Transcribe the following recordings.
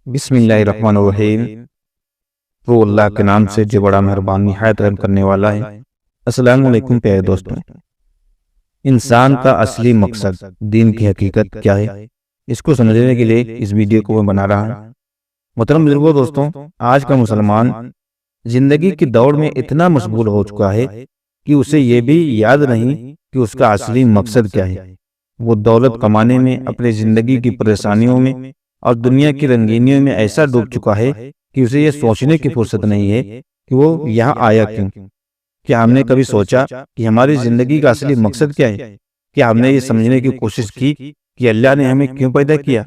بسم اللہ الرحمن الرحیم۔ وہ اللہ کے نام سے جو بڑا مہربان نہایت رحم کرنے والا ہے۔ السلام علیکم پیارے دوستوں۔ انسان کا اصلی مقصد دین کی حقیقت کیا ہے، اس کو سمجھنے کے لیے اس ویڈیو کو میں بنا رہا ہوں۔ محترم بزرگوں، دوستوں، آج کا مسلمان زندگی کی دوڑ میں اتنا مشغول ہو چکا ہے کہ اسے یہ بھی یاد نہیں کہ اس کا اصلی مقصد کیا ہے۔ وہ دولت کمانے میں، اپنی زندگی کی پریشانیوں میں اور دنیا کی رنگینیوں میں ایسا ڈوب چکا ہے کہ اسے یہ سوچنے کی فرصت نہیں ہے کہ وہ یہاں آیا کیوں۔ کیا ہم نے کبھی سوچا کہ ہماری زندگی کا اصلی مقصد کیا ہے؟ کیا ہم نے یہ سمجھنے کی کوشش کی کہ اللہ نے ہمیں کیوں پیدا کیا؟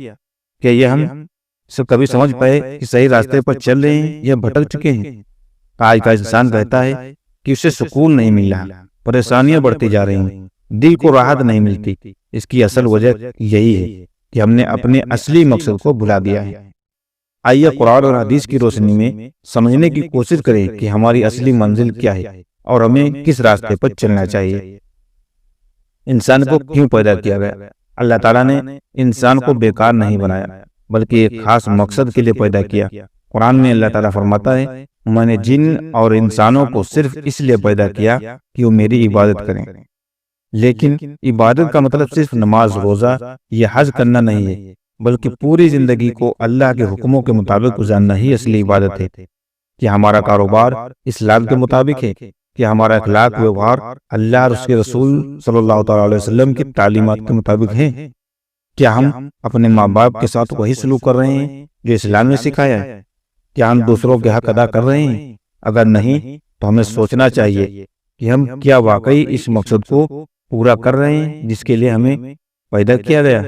کیا یہ ہم سب کبھی سمجھ پائے کہ صحیح راستے پر چل رہے ہیں یا بھٹک چکے ہیں؟ آج کا انسان کہتا ہے کہ اسے سکون نہیں مل رہا، پریشانیاں بڑھتی جا رہی ہیں، دل کو راحت نہیں ملتی۔ اس کی اصل وجہ یہی ہے کہ ہم نے اپنے اصلی مقصد کو بھلا دیا ہے۔ آئیے قرآن اور حدیث کی روشنی میں سمجھنے کی کوشش کریں کہ ہماری اصلی منزل کیا ہے اور ہمیں کس راستے پر چلنا چاہیے۔ انسان کو کیوں پیدا کیا گیا؟ اللہ تعالیٰ نے انسان کو بیکار نہیں بنایا، بلکہ ایک خاص مقصد کے لیے پیدا کیا۔ قرآن میں اللہ تعالیٰ فرماتا ہے، میں نے جن اور انسانوں کو صرف اس لیے پیدا کیا کہ وہ میری عبادت کریں۔ لیکن عبادت کا مطلب صرف نماز، روزہ یا حج کرنا نہیں ہے، بلکہ پوری زندگی کو اللہ کے حکموں کے مطابق گزارنا ہی اصلی عبادت ہے۔ کیا ہمارا کاروبار اسلام کے مطابق ہے؟ کیا ہمارا اخلاق ویوہار اللہ اور اس کے رسول صلی اللہ تعالیٰ علیہ وسلم کی تعلیمات کے مطابق ہے؟ کیا ہم اپنے ماں باپ کے ساتھ وہی سلوک کر رہے ہیں جو اسلام نے سکھایا ہے؟ کیا ہم دوسروں کے حق ادا کر رہے ہیں؟ اگر نہیں تو ہمیں سوچنا چاہیے کہ ہم کیا واقعی اس مقصد کو پورا کر رہے ہیں جس کے لیے ہمیں پیدا کیا گیا۔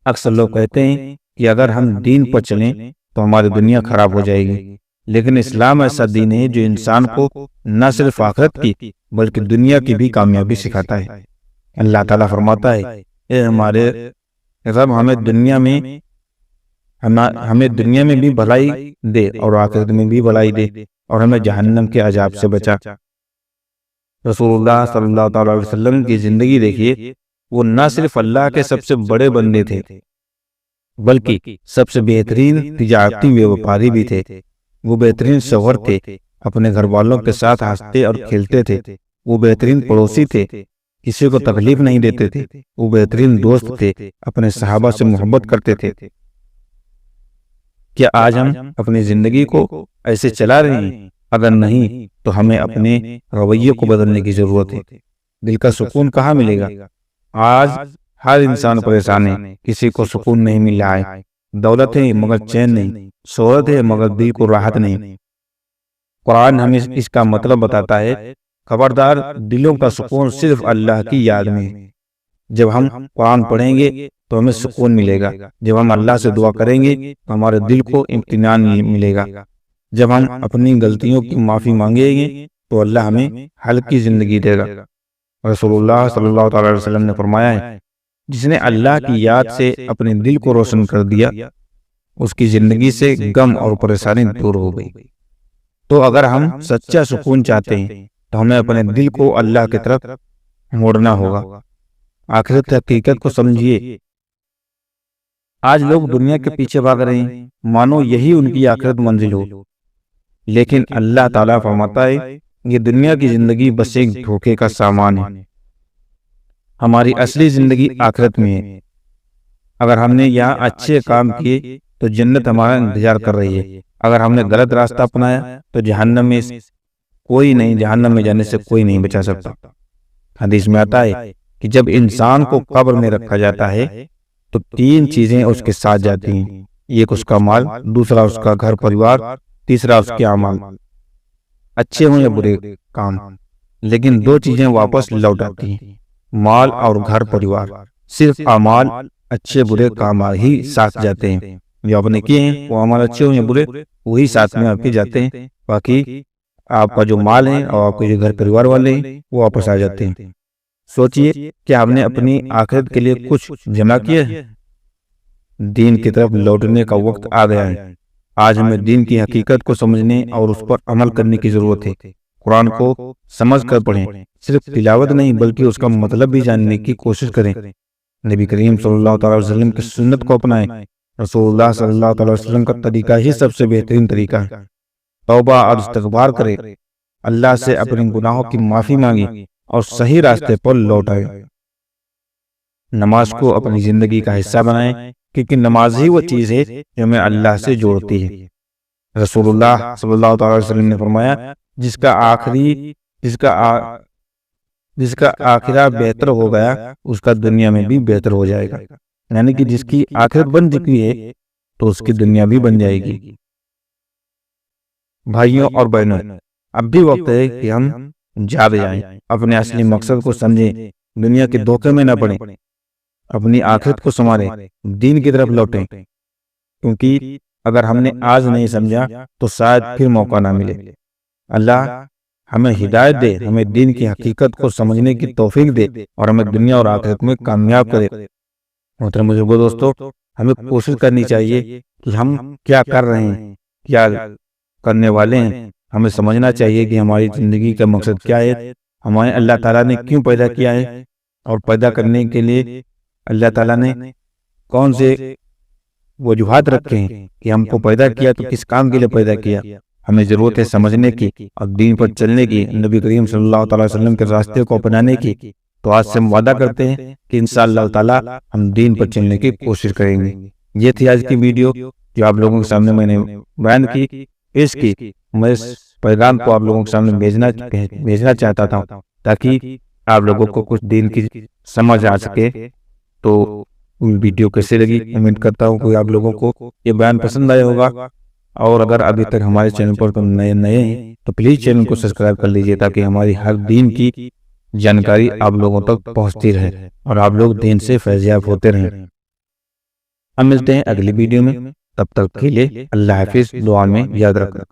اکثر لوگ کہتے ہیں کہ اگر ہم دین پر چلیں تو ہماری دنیا خراب ہو جائے گی، لیکن اسلام ایسا دین ہے جو انسان کو نہ صرف آخرت کی بلکہ دنیا کی بھی کامیابی سکھاتا ہے۔ اللہ تعالیٰ فرماتا ہے، اے ہمارے رب، ہمیں دنیا میں بھی بھلائی دے اور آخرت میں بھی بھلائی دے، اور ہمیں جہنم کے عذاب سے بچا۔ رسول اللہ صلی اللہ تعالیٰ علیہ وسلم کی زندگی دیکھیے، وہ نہ صرف اللہ کے سب سے بڑے بندے تھے بلکہ سب سے بہترین تجارتی ویاپاری بھی تھے۔ وہ بہترین شوہر تھے، اپنے گھر والوں کے ساتھ ہنستے اور کھیلتے تھے۔ وہ بہترین پڑوسی تھے، کسی کو تکلیف نہیں دیتے تھے۔ وہ بہترین دوست تھے، اپنے صحابہ سے محبت کرتے تھے۔ کیا آج ہم اپنی زندگی کو ایسے چلا رہے ہیں؟ اگر نہیں تو ہمیں اپنے رویے کو بدلنے کی ضرورت ہے۔ دل کا سکون کہاں ملے گا؟ آج ہر انسان پریشان ہے، کسی کو سکون نہیں مل رہا ہے۔ دولت ہے مگر چین نہیں، شہرت ہے مگر دل کو راحت نہیں۔ قرآن ہمیں اس کا مطلب بتاتا ہے، خبردار، دلوں کا سکون صرف اللہ کی یاد میں ہے۔ جب ہم قرآن پڑھیں گے تو ہمیں سکون ملے گا۔ جب ہم اللہ سے دعا کریں گے تو ہمارے دل کو اطمینان ملے گا۔ جب ہم اپنی غلطیوں کی معافی مانگیں گے تو اللہ ہمیں ہلکی زندگی دے گا۔ رسول اللہ صلی اللہ تعالیٰ علیہ وسلم نے فرمایا ہے، جس نے اللہ کی یاد سے اپنے دل کو روشن کر دیا، اس کی زندگی سے غم اور پریشانی دور ہو گئی۔ تو اگر ہم سچا سکون چاہتے ہیں تو ہمیں اپنے دل کو اللہ کی طرف موڑنا ہوگا۔ آخرت حقیقت کو سمجھیے۔ آج لوگ دنیا کے پیچھے بھاگ رہے ہیں مانو یہی ان کی آخرت منزل ہو، لیکن اللہ تعالیٰ فرماتا ہے، یہ دنیا کی زندگی بس ایک دھوکے کا سامان ہے۔ ہماری اصلی زندگی آخرت میں ہے۔ اگر ہم نے یہاں اچھے کام کیے تو جنت ہمارا انتظار کر رہی ہے۔ اگر ہم نے غلط راستہ اپنایا تو جہنم میں جانے سے کوئی نہیں بچا سکتا۔ حدیث میں آتا ہے کہ جب انسان کو قبر میں رکھا جاتا ہے تو تین چیزیں اس کے ساتھ جاتی ہیں، ایک اس کا مال، دوسرا اس کا گھر پریوار، تیسرا اس کے اعمال، اچھے ہوں یا برے کام، لیکن دو چیزیں واپس لوٹ آتی ہیں، مال اور گھر پریوار۔ صرف اعمال، اچھے برے کام ہی ساتھ جاتے ہیں۔ جو آپ نے کیے ہیں وہ اعمال اچھے ہوں یا برے، وہی ساتھ میں آپ کے جاتے ہیں۔ باقی آپ کا جو مال ہے اور آپ کے جو گھر پریوار والے ہیں وہ واپس آ جاتے ہیں۔ سوچئے، کیا ہم نے اپنی آخرت کے لیے کچھ جمع کیا ہے؟ دین کی طرف لوٹنے کا وقت آ گیا ہے۔ آج ہمیں دین کی حقیقت کو سمجھنے اور اس پر عمل کرنے کی ضرورت ہے۔ قرآن کو سمجھ کر پڑھیں، صرف تلاوت نہیں بلکہ اس کا مطلب بھی جاننے کی کوشش کریں۔ نبی کریم صلی اللہ تعالیٰ علیہ وسلم کی سنت کو اپنائیں رسول اللہ صلی اللہ علیہ وسلم کا طریقہ ہی سب سے بہترین طریقہ ہے۔ توبہ اور استغفار کرے، اللہ سے اپنے گناہوں کی معافی مانگی اور صحیح راستے پر لوٹ آئے۔ نماز کو اپنی زندگی کا حصہ بنائیں، کیونکہ نماز ہی وہ چیز ہے جو ہمیں اللہ سے جوڑتی ہے۔ رسول اللہ صلی اللہ علیہ وسلم نے فرمایا، جس کا آخرہ بہتر ہو گیا اس کا دنیا میں بھی بہتر ہو جائے گا، یعنی کہ جس کی آخرت بن چکی ہے تو اس کی دنیا بھی بن جائے گی۔ بھائیوں اور بہنوں، اب بھی وقت ہے کہ ہم جاگ جائیں، اپنے اصلی مقصد کو سمجھیں، دنیا کے دھوکے میں نہ پڑیں، اپنی آخرت کو سنواریں، دین کی طرف لوٹیں، کیونکہ اگر ہم نے آج نہیں سمجھا تو شاید پھر موقع نہ ملے۔ اللہ ہمیں ہدایت دے، ہمیں دین کی حقیقت کو سمجھنے کی توفیق دے اور ہمیں دنیا اور آخرت میں کامیاب کرے۔ محترم بزرگوں، دوستو، ہمیں کوشش کرنی چاہیے کہ ہم کیا کر رہے ہیں، کیا کرنے والے ہیں۔ ہمیں سمجھنا چاہیے کہ ہماری زندگی کا مقصد کیا ہے، ہمیں اللہ تعالیٰ نے کیوں پیدا کیا ہے، اور پیدا کرنے کے لیے اللہ تعالیٰ نے کون سے وجوہات رکھے ہیں کہ ہم کو پیدا کیا، تو کس کام کے لیے پیدا کیا۔ ہمیں ضرورت ہے سمجھنے کی اور دین پر چلنے کی، نبی کریم صلی اللہ تعالی وسلم کے راستے کو اپنانے کی۔ تو آج سے ہم وعدہ کرتے ہیں کہ انشاءاللہ تعالی ہم دین پر چلنے کی کوشش کریں گے۔ یہ تھی آج کی ویڈیو جو آپ لوگوں کے سامنے میں نے بیان کی، پیش کی۔ میں اس پیغام کو آپ لوگوں کے سامنے بھیجنا چاہتا تھا تاکہ آپ لوگوں کو کچھ دین کی سمجھ آ سکے۔ تو ویڈیو کیسے لگی کمنٹ کرتا ہوں کہ آپ لوگوں کو یہ بیان پسند آیا ہوگا، اور اگر ابھی تک ہمارے چینل پر تم نئے ہیں تو پلیز چینل کو سبسکرائب کر لیجئے، تاکہ ہماری ہر دین کی جانکاری آپ لوگوں تک پہنچتی رہے اور آپ لوگ دین سے فیضیاب ہوتے رہیں۔ ہم ملتے ہیں اگلی ویڈیو میں، تب تک کے لیے اللہ حافظ، دعا میں یاد رکھنا۔